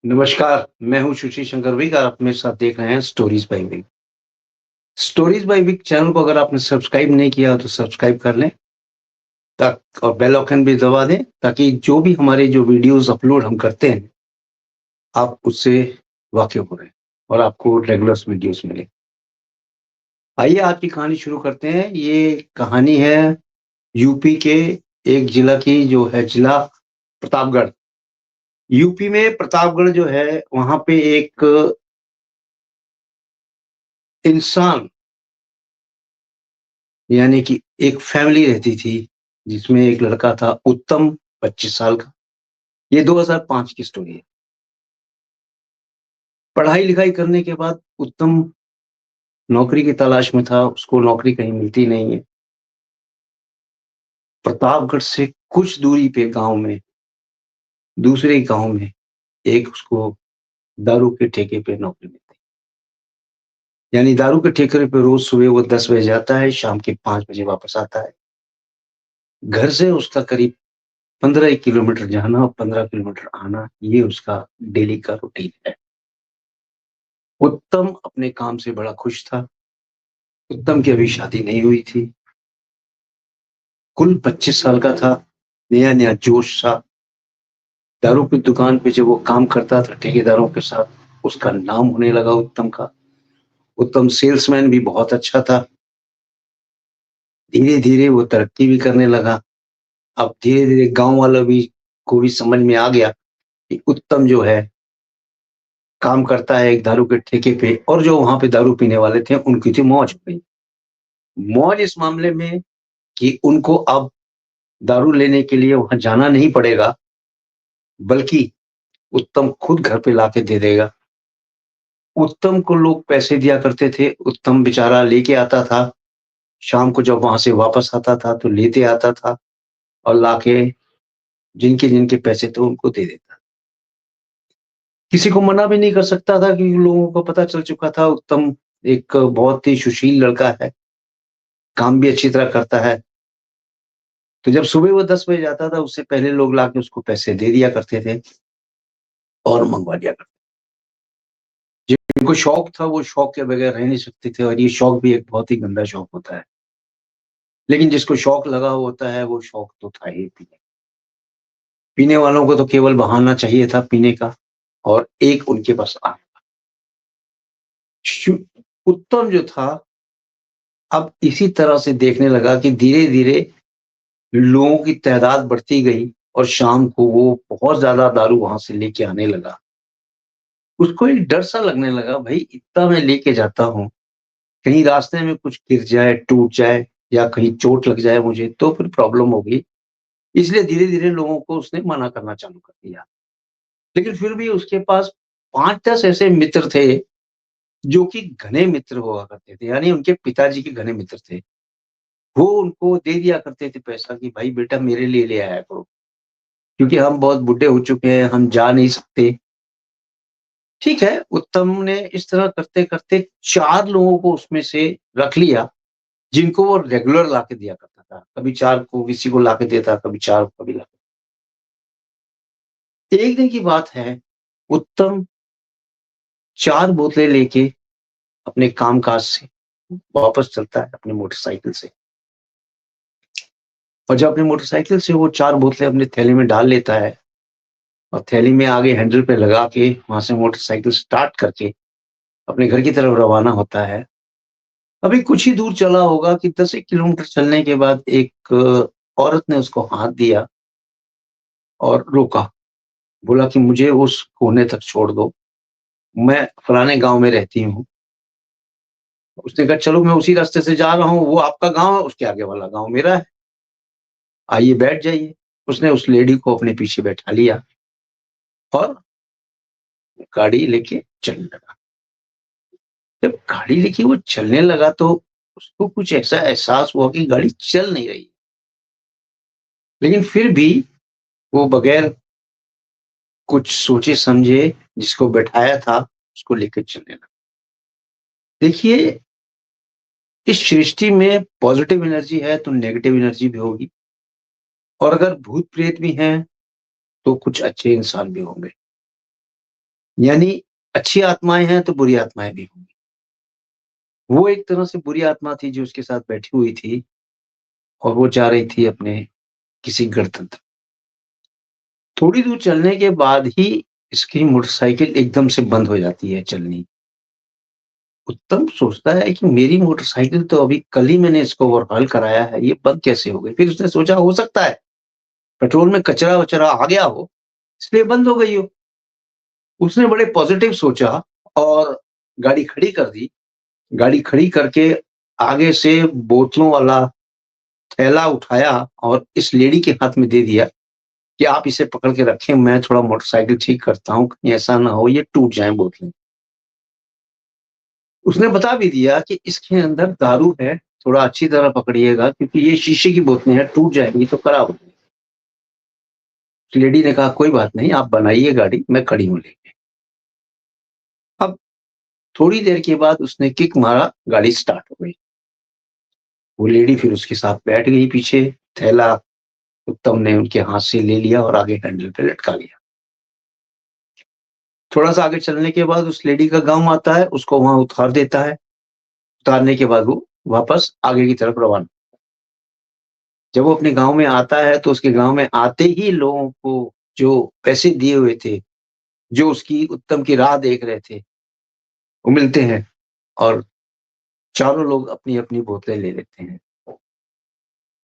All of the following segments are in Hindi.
नमस्कार, मैं हूँ सुशी शंकर विक और आप मेरे साथ देख रहे हैं stories by week. Stories by week channel को अगर आपने सब्सक्राइब नहीं किया हो तो सब्सक्राइब कर लें ताक और बेल आइकन भी दबा दें ताकि जो भी हमारे जो वीडियोज़ अपलोड हम करते हैं, आप उससे वाकिफ़ हो रहें और आपको रेगुलर्स वीडियोज़ मिलें। आइए आज की कहानी शुरू करते हैं। ये कहानी है यूपी के एक जिला की जो है जिला प्रतापगढ़। यूपी में प्रतापगढ़ जो है वहाँ पे एक इंसान यानी कि एक फैमिली रहती थी, जिसमें एक लड़का था उत्तम 25 साल का। ये 2005 की स्टोरी है। पढ़ाई-लिखाई करने के बाद उत्तम नौकरी की तलाश में था, उसको नौकरी कहीं मिलती नहीं है। प्रतापगढ़ से कुछ दूरी पे गाँव में, दूसरे गाँव में एक उसको दारू के ठेके पे नौकरी मिलती है। यानी दारू के ठेके पे रोज़ सुबह वो 10 बजे जाता है, शाम के 5 बजे वापस आता है। घर से उसका करीब 15 किलोमीटर जाना और 15 किलोमीटर आना, ये उसका डेली का रूटीन है। उत्तम अपने काम से बड़ा खुश था। उत्तम की अभी शादी नहीं हुई थी। कुल 25 साल का था। नया-नया जोश था। दारू की दुकान पे जब वो काम करता था ठेकेदारों के साथ, उसका नाम होने लगा उत्तम का। उत्तम सेल्समैन भी बहुत अच्छा था। धीरे-धीरे वो तरक्की भी करने लगा। अब धीरे-धीरे गाँव वालों भी को भी समझ में आ गया कि उत्तम जो है, काम करता है एक दारू के ठेके पे और जो वहाँ पे दारू पीने वाले थे, उनकी थी मौज हो गई। मौज इस मामले में कि उनको अब दारू लेने के लिए वहाँ जाना नहीं पड़ेगा, बल्कि उत्तम खुद घर पे लाके दे देगा। उत्तम को लोग पैसे दिया करते थे, उत्तम बेचारा लेके आता था, शाम को जब वहाँ से वापस आता था तो लेते आता था और लाके जिनके-जिनके पैसे थे उनको दे देता। किसी को मना भी नहीं कर सकता था क्योंकि लोगों को पता चल चुका था उत्तम एक बहुत ही सुशील लड़का है, काम भी अच्छी तरह करता है। तो जब सुबह वो 10 बजे जाता था, उससे पहले लोग लाके उसको पैसे दे दिया करते थे और मँगवा दिया करते। जिनको शौक था वो शौक के बगैर रह नहीं सकते थे और ये शौक भी एक बहुत ही गंदा शौक होता है। लेकिन जिसको शौक लगा होता है वो शौक तो था ही पीने। पीने वालों को तो केवल बहाना चाहिए था पीने का और एक उनके पास आने का। शु उत्तम जो था अब इसी तरह से देखने लगा कि धीरे-धीरे लोगों की तादाद बढ़ती गई और शाम को वो बहुत ज़्यादा दारू वहाँ से लेके आने लगा। उसको एक डर सा लगने लगा भई इतना मैं लेके जाता हूँ, कहीं रास्ते में कुछ गिर जाए, टूट जाए या कहीं चोट लग जाए मुझे तो फिर प्रॉब्लम होगी। इसलिए धीरे-धीरे लोगों को उसने मना करना चालू कर दिया। लेकिन फिर भी उसके पास 5-10 ऐसे मित्र थे, जो कि घने मित्र हुआ करते थे, यानी उनके पिताजी के घने मित्र थे। वो उनको दे दिया करते थे पैसा कि भाई बेटा मेरे लिए ले आया करो, क्योंकि हम बहुत बुड्ढे हो चुके हैं, हम जा नहीं सकते। ठीक है, उत्तम ने इस तरह करते-करते 4 लोगों को उसमें से रख लिया, जिनको वो रेगुलर लाके दिया करता था। कभी 4 को किसी को लाके देता, कभी 4 को कभी ला एक दिन की बात है, उत्तम 4 बोतलें लेके अपने काम-काज से वापस चलता है अपनी मोटरसाइकिल से और जब अपनी मोटरसाइकिल से वो 4 बोतलें अपनी थैली में डाल लेता है और थैली में आगे हैंडल पे लगा के वहाँ से मोटरसाइकिल स्टार्ट करके अपने घर की तरफ रवाना होता है। अभी कुछ ही दूर चला होगा कि 10 एक किलोमीटर चलने के बाद एक औरत ने उसको हाथ दिया और रोका। बोला कि मुझे उस कोने तक छोड़ दो, मैं फलाने गाँव में रहती हूँ। उसने कहा चलो मैं उसी रास्ते से जा रहा हूँ, वो आपका गाँव है, उसके आगे वाला गाँव मेरा है, आइए बैठ जाइए। उसने उस लेडी को अपने पीछे बैठा लिया और गाड़ी लेके चलने लगा। जब गाड़ी लेके वो चलने लगा तो उसको कुछ ऐसा एहसास हुआ कि गाड़ी चल नहीं रही। लेकिन फिर भी वो बगैर कुछ सोचे समझे जिसको बैठाया था, उसको लेके चलने लगा। देखिए, इस सृष्टि में पॉज़िटिव एनर्जी है तो नेगेटिव एनर्जी भी होगी और अगर भूत-प्रेत भी हैं, तो कुछ अच्छे इंसान भी होंगे। यानी अच्छी आत्माएँ हैं तो बुरी आत्माएँ भी होंगी। वो एक तरह से बुरी आत्मा थी जो उसके साथ बैठी हुई थी और वो जा रही थी अपने किसी गणतंत्र। थोड़ी दूर चलने के बाद ही इसकी मोटरसाइकिल एकदम से बंद हो जाती है चलनी। उत्तम सोचता है कि मेरी मोटरसाइकिल तो अभी कल ही मैंने इसको ओवरहॉल कराया है, ये बंद कैसे हो गई? फिर उसने सोचा हो सकता है पेट्रोल में कचरा-वचरा आ गया हो, इसलिए बंद हो गई हो। उसने बड़े पॉज़िटिव सोचा और गाड़ी खड़ी कर दी। गाड़ी खड़ी करके आगे से बोतलों वाला थैला उठाया और इस लेडी के हाथ में दे दिया कि आप इसे पकड़ के रखें, मैं थोड़ा मोटरसाइकिल ठीक करता हूँ, कहीं ऐसा ना हो ये टूट जाएँ बोतलें। उसने बता भी दिया कि इसके अंदर दारू है, थोड़ा अच्छी तरह पकड़िएगा क्योंकि ये शीशे की बोतलें हैं, टूट जाएँगी तो खराब हो जाएगी। लेडी ने कहा, "कोई बात नहीं, आप बनाइए गाड़ी, मैं खड़ी हूँ लेके।" अब थोड़ी देर के बाद उसने किक मारा, गाड़ी स्टार्ट हो गई। वो लेडी फिर उसके साथ बैठ गई पीछे, थैला उत्तम ने उनके हाथ से ले लिया और आगे हैंडल पे लटका लिया। थोड़ा-सा आगे चलने के बाद उस लेडी का गाँव आता है, उसको वहाँ उतार देता है। उतारने के बाद वो वापस आगे की तरफ रवाना। जब वो अपने गाँव में आता है, तो उसके गाँव में आते ही लोगों को जो पैसे दिए हुए थे, जो उसकी उत्तम की राह देख रहे थे, वो मिलते हैं और चारों लोग अपनी-अपनी बोतलें ले लेते हैं।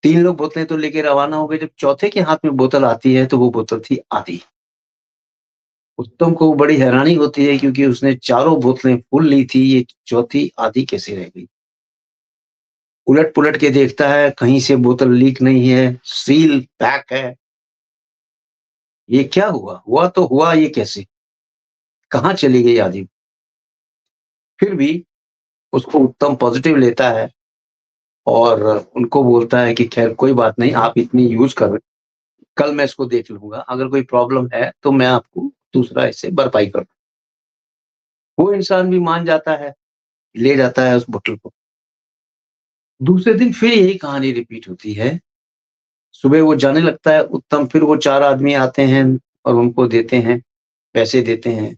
3 लोग बोतलें तो लेके रवाना हो गए, जब चौथे के हाथ में बोतल आती है, तो वो बोतल थी आधी। उत्तम को बड़ी हैरानी होती है क्योंकि उसने चारों बोतलें फुल ली थी, ये चौथी आधी कैसे रह गई? उलट-पुलट के देखता है, कहीं से बोतल लीक नहीं है, सील पैक है। ये क्या हुआ? हुआ तो हुआ ये कैसे? कहाँ चली गई आधी? फिर भी उसको उत्तम पॉज़िटिव लेता है और उनको बोलता है कि खैर कोई बात नहीं, आप इतनी यूज़ कर रहे, कल मैं इसको देख लूँगा, अगर कोई प्रॉब्लम है तो मैं आपको दूसरा इससे भरपाई कर दूँ। वो इंसान भी मान जाता है, ले जाता है उस बोतल को। दूसरे दिन फिर यही कहानी रिपीट होती है। सुबह वो जाने लगता है उत्तम, फिर वो 4 आदमी आते हैं और उनको देते हैं, पैसे देते हैं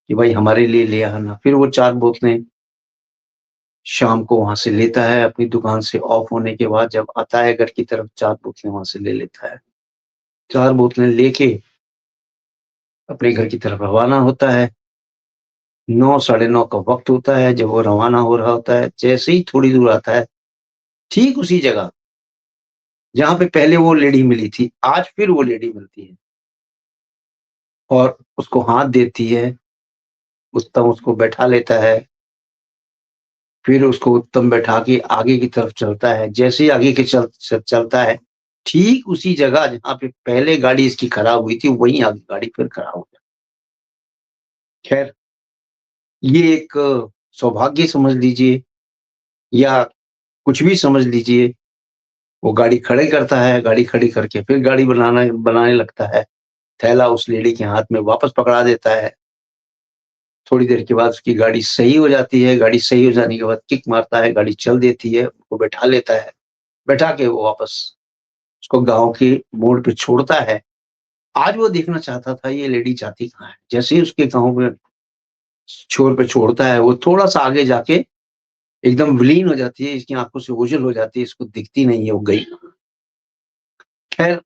कि भाई हमारे लिए ले आना। फिर वो 4 बोतलें शाम को वहाँ से लेता है, अपनी दुकान से ऑफ होने के बाद जब आता है घर की तरफ 4 बोतलें वहाँ से ले लेता है। 4 बोतलें लेके अपने घर की तरफ रवाना होता है। 9 साढ़े 9 का वक़्त होता है जब वो रवाना हो रहा होता है। जैसे ही थोड़ी दूर आता है, ठीक उसी जगह जहाँ पे पहले वो लेडी मिली थी, आज फिर वो लेडी मिलती है और उसको हाथ देती है। उत्तम उसको बैठा लेता है, फिर उसको उत्तम बैठा के आगे की तरफ चलता है। जैसे ही आगे के चलता है, ठीक उसी जगह जहाँ पे पहले गाड़ी इसकी खराब हुई थी, वहीं आगे गाड़ी फिर खराब हो जाती है। खैर, ये एक सौभाग्य समझ लीजिए या कुछ भी समझ लीजिए, वो गाड़ी खड़ी करता है, गाड़ी खड़ी करके फिर गाड़ी बनाना बनाने लगता है। थैला उस लेडी के हाथ में वापस पकड़ा देता है। थोड़ी देर के बाद उसकी गाड़ी सही हो जाती है, गाड़ी सही हो जाने के बाद किक मारता है, गाड़ी चल देती है, उसको बैठा लेता है। बैठा के वो वापस उसको गाँव के मोड़ पे छोड़ता है। आज वो देखना चाहता था ये लेडी जाती कहाँ है? जैसे ही उसके गाँव में छोर पे छोड़ता है, वो थोड़ा-सा आगे जाके एकदम विलीन हो जाती है, इसकी आँखों से ओझल हो जाती है, इसको दिखती नहीं है वो गई कहाँ। खैर,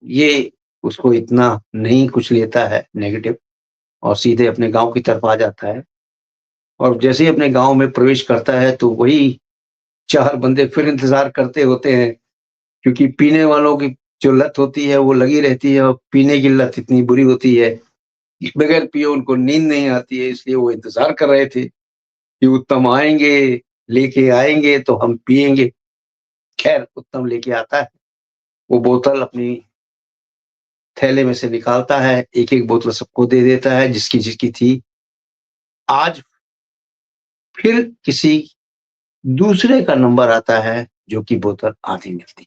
ये उसको इतना नहीं कुछ लेता है नेगेटिव और सीधे अपने गाँव की तरफ आ जाता है और जैसे ही अपने गाँव में प्रवेश करता है, तो वही 4 बंदे फिर इंतज़ार करते होते हैं क्योंकि पीने वालों की जो लत होती है, वो लगी रहती है और पीने की लत इतनी बुरी होती है, कि बगैर पिए उनको नींद नहीं आती है, इसलिए वो इंतज़ार कर रहे थे कि उत्तम आएँगे, लेके आएँगे तो हम पिएँगे। खैर उत्तम लेके आता है, वो बोतल अपनी थैले में से निकालता है, एक-एक बोतल सबको दे देता है जिसकी थी। आज फिर किसी दूसरे का नंबर आता है जो कि बोतल आधी मिलती।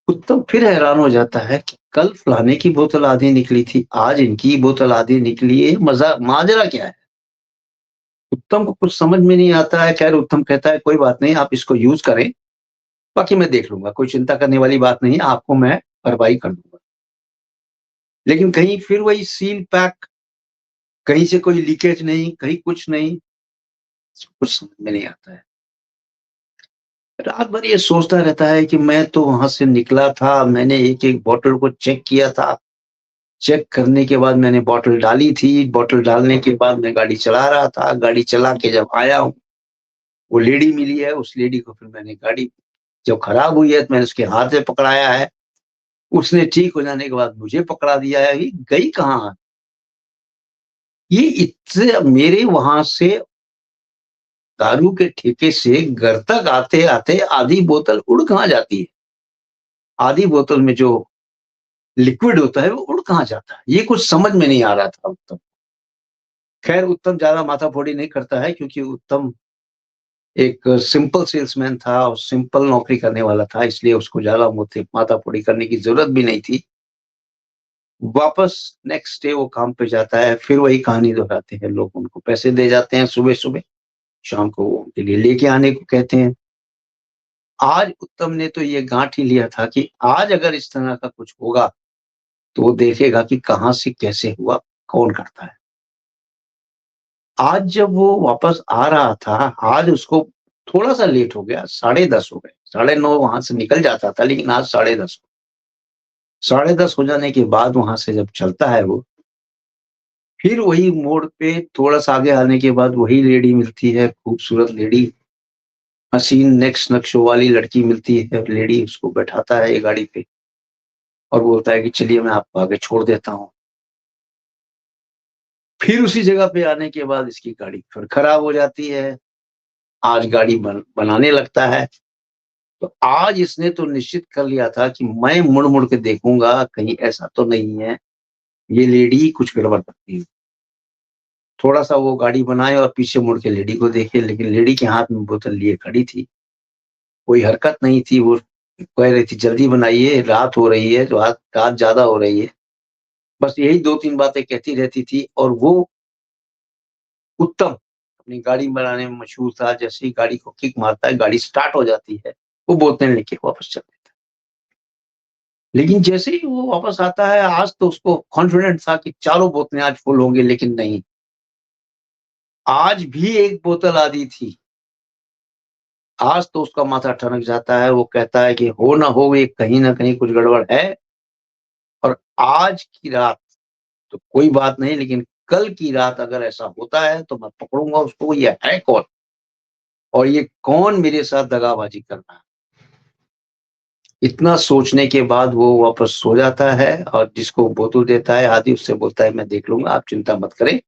उत्तम फिर हैरान हो जाता है कि कल फलाने की बोतल आधी निकली थी, आज इनकी बोतल आधी निकली है, माजरा क्या है? उत्तम को कुछ समझ में नहीं आता है। खैर उत्तम कहता है कोई बात नहीं, आप इसको यूज़ करें, बाकी मैं देख लूँगा, कोई चिंता करने वाली बात नहीं है, आपको मैं भरपाई कर दूँगा। लेकिन कहीं फिर वही सील पैक कहीं से कोई लीकेज नहीं, कहीं कुछ नहीं, कुछ समझ में नहीं आता है। रात भर ये सोचता रहता है कि मैं तो वहां से निकला था, मैंने एक एक बॉटल को चेक किया था, चेक करने के बाद मैंने बॉटल डाली थी, बॉटल डालने के बाद मैं गाड़ी चला रहा था, गाड़ी चला के जब आया हूँ, वो लेडी मिली है, उस लेडी को फिर मैंने गाड़ी जब खराब हुई है तो मैंने उसके हाथ से पकड़ाया है, उसने ठीक हो जाने के बाद मुझे पकड़ा दिया है, ये गई कहाँ? ये इतने मेरे वहां से दारू के ठेके से घर तक आते आते आधी बोतल उड़ कहाँ जाती है, आधी बोतल में जो लिक्विड होता है वो उड़ कहाँ जाता है, ये कुछ समझ में नहीं आ रहा था उत्तम। खैर उत्तम ज्यादा माथाफोड़ी नहीं करता है क्योंकि उत्तम एक सिंपल सेल्समैन था और सिंपल नौकरी करने वाला था, इसलिए उसको ज्यादा माथाफोड़ी करने की जरूरत भी नहीं थी। वापस नेक्स्ट डे वो काम पे जाता है, फिर वही कहानी दोहराते हैं, लोग उनको पैसे दे जाते हैं सुबह सुबह, शाम को वो उनके लिए लेके आने को कहते हैं। आज उत्तम ने तो ये गांठ ही लिया था कि आज अगर इस तरह का कुछ होगा तो वो देखेगा कि कहाँ से कैसे हुआ, कौन करता है। आज जब वो वापस आ रहा था, आज उसको थोड़ा सा लेट हो गया, 10:30 हो गए, 9:30 वहां से निकल जाता था, लेकिन आज 10:30, 10:30 हो जाने के बाद वहां से जब चलता है वो, फिर वही मोड़ पे थोड़ा सा आगे आने के बाद वही लेडी मिलती है, खूबसूरत लेडी, हसीन नेक्स्ट नक्शों वाली लड़की मिलती है, लेडी उसको बैठाता है ये गाड़ी पे और बोलता है कि चलिए मैं आपको आगे छोड़ देता हूँ। फिर उसी जगह पे आने के बाद इसकी गाड़ी फिर खराब हो जाती है, आज गाड़ी बनाने लगता है। तो आज इसने तो निश्चित कर लिया था कि मैं मुड़ मुड़ के देखूंगा कहीं ऐसा तो नहीं है ये लेडी कुछ गड़बड़ करती है। थोड़ा सा वो गाड़ी बनाए और पीछे मुड़ के लेडी को देखे, लेकिन लेडी के हाथ में बोतल लिए खड़ी थी, कोई हरकत नहीं थी, वो कह रही थी जल्दी बनाइए, रात हो रही है, जो रात रात ज्यादा हो रही है, बस यही दो तीन बातें कहती रहती थी। और वो उत्तम अपनी गाड़ी बनाने में मशहूर था, जैसे ही गाड़ी को किक मारता है गाड़ी स्टार्ट हो जाती है, वो बोतल लेके वापस चल देता है। लेकिन जैसे ही वो वापस आता है, आज तो उसको कॉन्फिडेंट था कि चारों बोतलें आज फुल होंगी, लेकिन नहीं, आज भी एक बोतल आधी थी। आज तो उसका माथा ठनक जाता है, वो कहता है कि हो ना हो ये कहीं ना कहीं कुछ गड़बड़ है, और आज की रात तो कोई बात नहीं, लेकिन कल की रात अगर ऐसा होता है तो मैं पकड़ूंगा उसको, ये है कौन और ये कौन मेरे साथ दगाबाजी कर रहा है। इतना सोचने के बाद वो वापस सो जाता है और जिसको बोतल देता है आधी, उससे बोलता है मैं देख लूंगा, आप चिंता मत करें,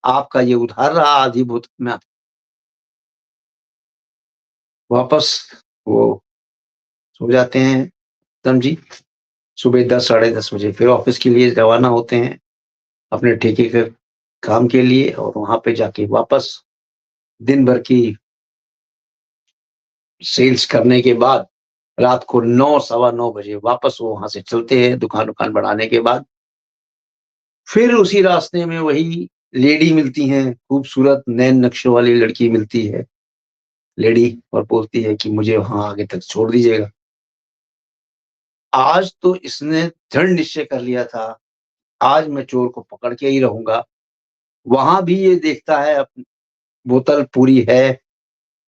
आपका ये उधार रहा आधी बोतल में। वापस वो सो जाते हैं उत्तम जी। सुबह 10 साढ़े 10 बजे फिर ऑफिस के लिए रवाना होते हैं, अपने ठेके के काम के लिए, और वहां पे जाके वापस दिन भर की सेल्स करने के बाद रात को 9 सवा 9 बजे वापस वो वहां से चलते हैं, दुकान दुकान बढ़ाने के बाद। फिर उसी रास्ते में वही लेडी मिलती है, खूबसूरत नैन नक्शों वाली लड़की मिलती है लेडी, और बोलती है कि मुझे वहां आगे तक छोड़ दीजिएगा। आज तो इसने दृढ़ निश्चय कर लिया था, आज मैं चोर को पकड़ के ही रहूंगा। वहां भी ये देखता है बोतल पूरी है,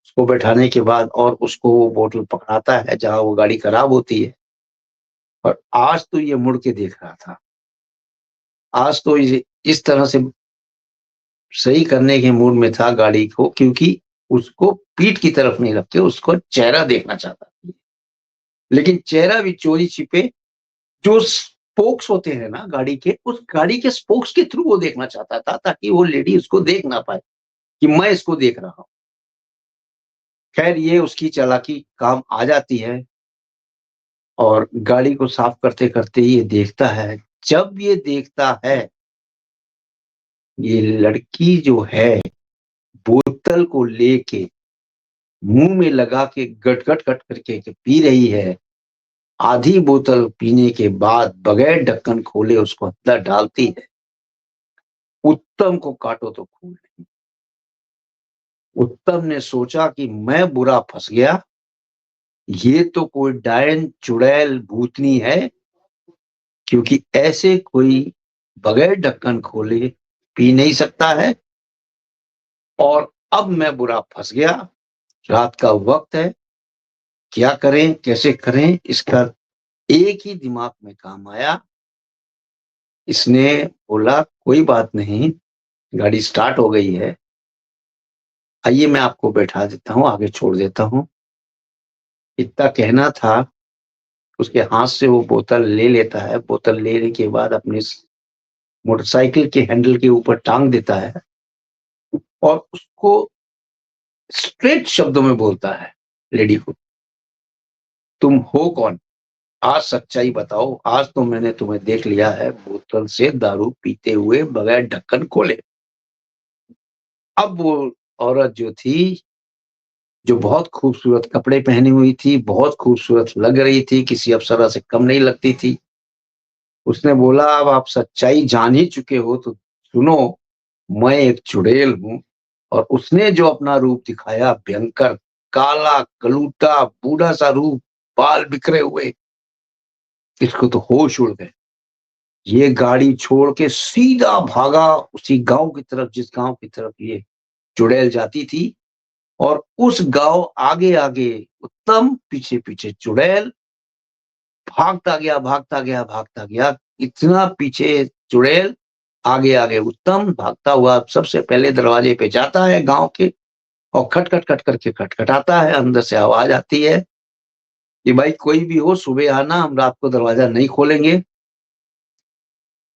उसको बैठाने के बाद, और उसको वो बोतल पकड़ाता है जहां वो गाड़ी खराब होती है। और आज तो ये मुड़ के देख रहा था, आज तो इस तरह से सही करने के मूड में था गाड़ी को, क्योंकि उसको पीठ की तरफ नहीं रख के उसको चेहरा देखना चाहता था। लेकिन चेहरा भी चोरी छिपे, जो स्पोक्स होते हैं ना गाड़ी के, उस गाड़ी के स्पोक्स के थ्रू वो देखना चाहता था, ताकि वो लेडी उसको देख ना पाए कि मैं इसको देख रहा हूं। खैर ये उसकी चालाकी काम आ जाती है, और गाड़ी को साफ करते करते ये देखता है, जब ये देखता है ये लड़की जो है बोतल को लेके मुंह में लगा के गट गट गट करके के पी रही है, आधी बोतल पीने के बाद बगैर ढक्कन खोले उसको अंदर डालती है। उत्तम को काटो तो खून नहीं। उत्तम ने सोचा कि मैं बुरा फंस गया, ये तो कोई डायन चुड़ैल भूतनी है, क्योंकि ऐसे कोई बगैर ढक्कन खोले पी नहीं सकता है और अब मैं बुरा फंस गया, रात का वक्त है, क्या करें कैसे करें, इसका एक ही दिमाग में काम आया। इसने बोला कोई बात नहीं, गाड़ी स्टार्ट हो गई है, आइए मैं आपको बैठा देता हूँ, आगे छोड़ देता हूँ। इतना कहना था, उसके हाथ से वो बोतल ले लेता है, बोतल लेने के बाद अपने मोटरसाइकिल के हैंडल के ऊपर टांग देता है और उसको स्ट्रेट शब्दों में बोलता है लेडी को, तुम हो कौन? आज सच्चाई बताओ, आज तो मैंने तुम्हें देख लिया है बोतल से दारू पीते हुए बगैर ढक्कन खोले। अब वो औरत जो थी, जो बहुत खूबसूरत कपड़े पहनी हुई थी, बहुत खूबसूरत लग रही थी, किसी अप्सरा से कम नहीं लगती थी, उसने बोला अब आप सच्चाई जान ही चुके हो तो सुनो, मैं एक चुड़ैल हूँ। और उसने जो अपना रूप दिखाया भयंकर, काला कलूटा बूढ़ा सा रूप, बाल बिखरे हुए, इसको तो होश उड़ गए। ये गाड़ी छोड़ के सीधा भागा उसी गांव की तरफ जिस गांव की तरफ ये चुड़ैल जाती थी। और उस गांव आगे आगे उत्तम, पीछे पीछे चुड़ैल, भागता गया भागता गया भागता गया, इतना पीछे चुड़ैल, आगे आगे उत्तम भागता हुआ सबसे पहले दरवाजे पे जाता है गांव के, और खटखट खट करके खटखटाता है। अंदर से आवाज आती है कि भाई कोई भी हो सुबह आना, हम रात को दरवाजा नहीं खोलेंगे,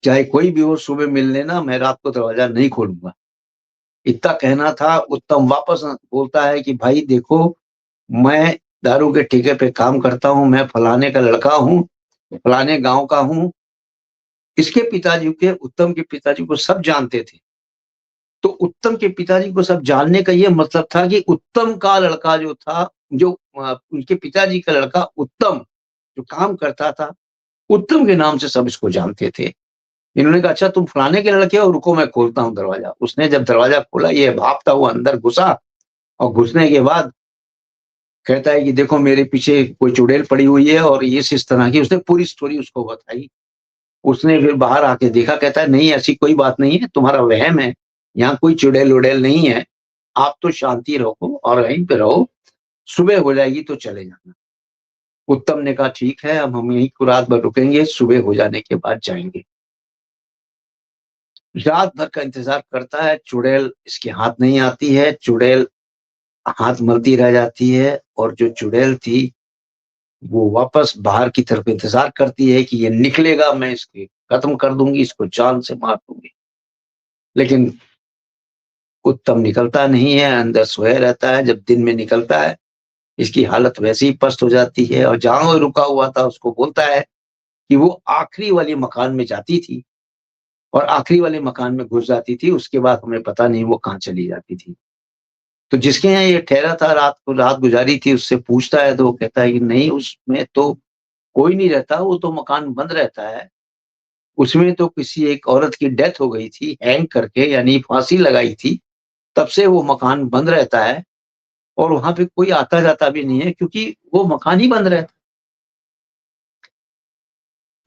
चाहे कोई भी हो सुबह मिल लेना, मैं रात को दरवाजा नहीं खोलूंगा। इतना कहना था, उत्तम वापस बोलता है कि भाई देखो, मैं दारू के ठेके पे काम करता हूँ, मैं फलाने का लड़का हूँ, फलाने गांव का हूँ। इसके पिताजी के, उत्तम के पिताजी को सब जानते थे। तो उत्तम के पिताजी को सब जानने का ये मतलब था कि उत्तम का लड़का जो था, जो उनके पिताजी का लड़का उत्तम जो काम करता था, उत्तम के नाम से सब इसको जानते थे। इन्होंने कहा अच्छा तुम फलाने के लड़के हो, रुको मैं खोलता हूँ दरवाजा। उसने जब दरवाजा खोला, ये भागता हुआ अंदर घुसा, और घुसने के बाद कहता है कि देखो मेरे पीछे कोई चुड़ैल पड़ी हुई है और ये इस तरह की, उसने पूरी स्टोरी उसको बताई। उसने फिर बाहर आके देखा, कहता है नहीं ऐसी कोई बात नहीं है, तुम्हारा वहम है, यहाँ कोई चुड़ैल उड़ैल नहीं है, आप तो शांति रखो और यहीं पे रहो, सुबह हो जाएगी तो चले जाना। उत्तम ने कहा ठीक है, अब हम यहीं को रात भर रुकेंगे, सुबह हो जाने के बाद जाएंगे। रात भर का इंतजार करता है, चुड़ैल इसके हाथ नहीं आती है, चुड़ैल हाथ मलती रह जाती है, और जो चुड़ैल थी वो वापस बाहर की तरफ इंतजार करती है कि ये निकलेगा, मैं इसको खत्म कर दूंगी, इसको जान से मार दूंगी। लेकिन उत्तम निकलता नहीं है, अंदर सोया रहता है। जब दिन में निकलता है, इसकी हालत वैसे ही पस्त हो जाती है, और जहां वो रुका हुआ था उसको बोलता है कि वो आखिरी वाले मकान में जाती थी, और आखिरी वाले मकान में घुस जाती थी, उसके बाद हमें पता नहीं वो कहाँ चली जाती थी। तो जिसके यहाँ ये ठहरा था, रात को रात गुजारी थी, उससे पूछता है तो वो कहता है कि नहीं, उसमें तो कोई नहीं रहता, वो तो मकान बंद रहता है, उसमें तो किसी एक औरत की डेथ हो गई थी हैंग करके, यानी फांसी लगाई थी, तब से वो मकान बंद रहता है, और वहां पे कोई आता जाता भी नहीं है क्योंकि वो मकान ही बंद रहता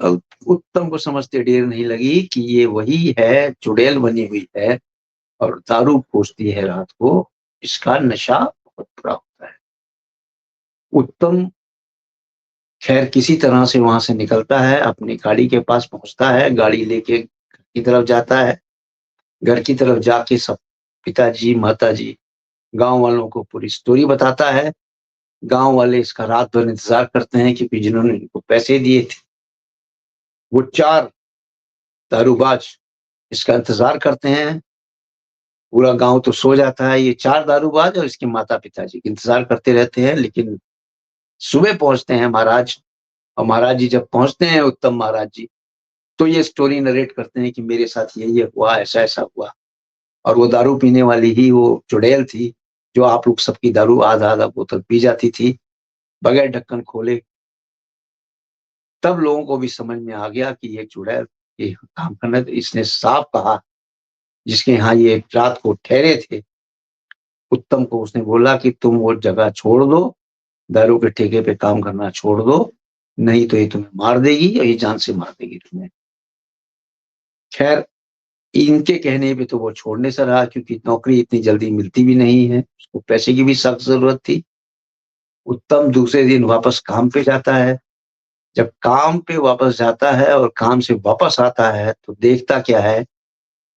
है। उत्तम को समझते देर नहीं लगी कि ये वही है, चुड़ैल बनी हुई है और दारू पोसती है रात को, इसका नशा बहुत बुरा होता है। उत्तम खैर किसी तरह से वहां से निकलता है, अपनी गाड़ी के पास पहुंचता है, गाड़ी लेके घर की तरफ जाता है। घर की तरफ जाके सब पिताजी माताजी गांव वालों को पूरी स्टोरी बताता है। गांव वाले इसका रात भर इंतजार करते हैं क्योंकि जिन्होंने इनको पैसे दिए थे वो चार दारूबाज इसका इंतजार करते हैं। पूरा गांव तो सो जाता है, ये चार दारूबाज और इसके माता पिताजी इंतजार करते रहते हैं। लेकिन सुबह पहुंचते हैं महाराज, और महाराज जी जब पहुंचते हैं, उत्तम महाराज जी, तो ये स्टोरी नरेट करते हैं कि मेरे साथ ये हुआ, ऐसा ऐसा हुआ। और वो दारू पीने वाली ही वो चुड़ैल थी, जो आप लोग सबकी दारू आधा आधा बोतल पी जाती थी बगैर ढक्कन खोले। तब लोगों को भी समझ में आ गया कि ये चुड़ैल ये काम करना। तो इसने साफ कहा, जिसके यहाँ ये रात को ठहरे थे, उत्तम को उसने बोला कि तुम वो जगह छोड़ दो, दारू के ठेके पे काम करना छोड़ दो, नहीं तो ये तुम्हें मार देगी, या ये जान से मार देगी तुम्हें। खैर इनके कहने पे तो वो छोड़ने से रहा, क्योंकि नौकरी इतनी जल्दी मिलती भी नहीं है, उसको पैसे की भी सख्त ज़रूरत थी। उत्तम दूसरे दिन वापस काम पे जाता है। जब काम पे वापस जाता है और काम से वापस आता है, तो देखता क्या है,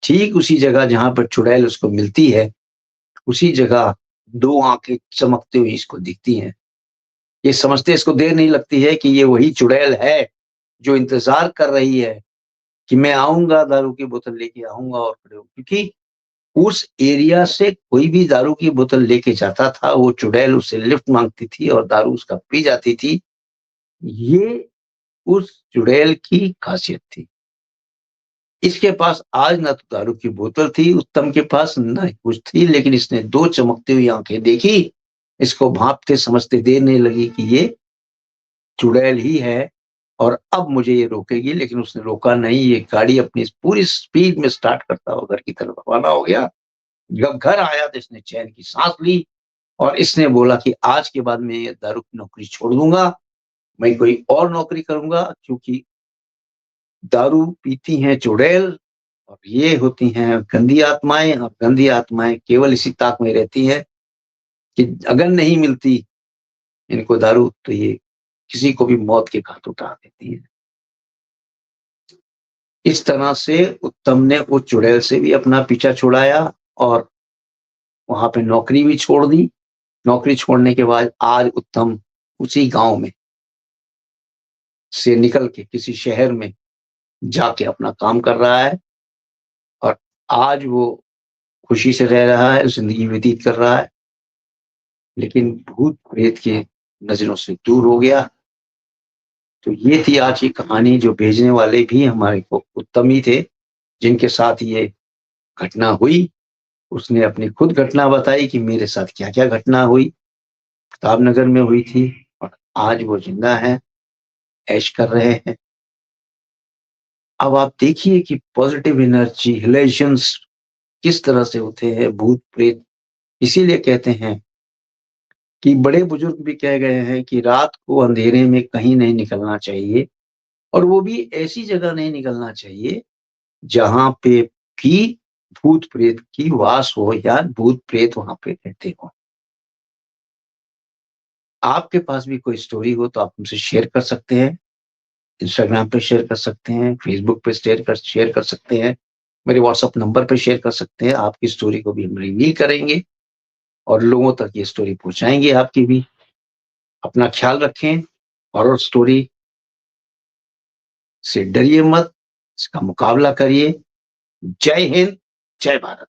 ठीक उसी जगह जहाँ पर चुड़ैल उसको मिलती है, उसी जगह 2 आँखें चमकती हुई इसको दिखती हैं। ये समझते इसको देर नहीं लगती है कि ये वही चुड़ैल है, जो इंतज़ार कर रही है कि मैं आऊँगा, दारू की बोतल लेके आऊँगा और खड़े हो, क्योंकि उस एरिया से कोई भी दारू की बोतल लेके जाता था, वो चुड़ैल उससे लिफ्ट माँगती थी और दारू उसका पी जाती थी। ये उस चुड़ैल की खासियत थी। इसके पास आज ना तो दारू की बोतल थी उत्तम के पास, ना ही कुछ थी, लेकिन इसने 2 चमकती हुई आँखें देखी। इसको भाँपते समझते देर नहीं लगी कि ये चुड़ैल ही है और अब मुझे ये रोकेगी, लेकिन उसने रोका नहीं। ये गाड़ी अपनी पूरी स्पीड में स्टार्ट करता हुआ घर की तरफ रवाना हो गया। जब घर आया तो इसने चैन की साँस ली और इसने बोला कि आज के बाद मैं ये दारू की नौकरी छोड़ दूँगा, मैं कोई और नौकरी करूँगा, क्योंकि दारू पीती हैं चुड़ैल और ये होती हैं गंदी आत्माएँ, और गंदी आत्माएँ केवल इसी ताक में रहती हैं कि अगर नहीं मिलती इनको दारू, तो ये किसी को भी मौत के घाट उतार देती हैं। इस तरह से उत्तम ने उस चुड़ैल से भी अपना पीछा छुड़ाया और वहाँ पे नौकरी भी छोड़ दी। नौकरी छोड़ने के बाद आज उत्तम उसी गाँव में से निकल के किसी शहर में जाके अपना काम कर रहा है और आज वो खुशी से रह रहा है, ज़िंदगी व्यतीत कर रहा है, लेकिन भूत-प्रेत की नज़रों से दूर हो गया। तो ये थी आज की कहानी, जो भेजने वाले भी हमारे को उत्तम ही थे, जिनके साथ ये घटना हुई। उसने अपनी खुद घटना बताई कि मेरे साथ क्या-क्या घटना हुई, प्रतापनगर में हुई थी और आज वो ज़िंदा हैं, ऐश कर रहे हैं। अब आप देखिए कि पॉज़िटिव एनर्जी, रिलेशंस किस तरह से होते हैं, भूत-प्रेत। इसीलिए कहते हैं कि बड़े बुजुर्ग भी कह गए हैं कि रात को अंधेरे में कहीं नहीं निकलना चाहिए, और वो भी ऐसी जगह नहीं निकलना चाहिए जहाँ पे कि भूत-प्रेत की वास हो या भूत-प्रेत वहाँ पे रहते हों। आपके पास भी कोई स्टोरी हो तो आप हमसे शेयर कर सकते हैं। इंस्टाग्राम पे शेयर कर सकते हैं, फेसबुक पे शेयर कर सकते हैं, मेरे व्हाट्सएप नंबर पे शेयर कर सकते हैं। आपकी स्टोरी को भी हम रिवील करेंगे और लोगों तक ये स्टोरी पहुँचाएँगे आपकी भी। अपना ख़्याल रखें, हॉरर स्टोरी से डरिए मत, इसका मुकाबला करिए। जय हिंद, जय भारत।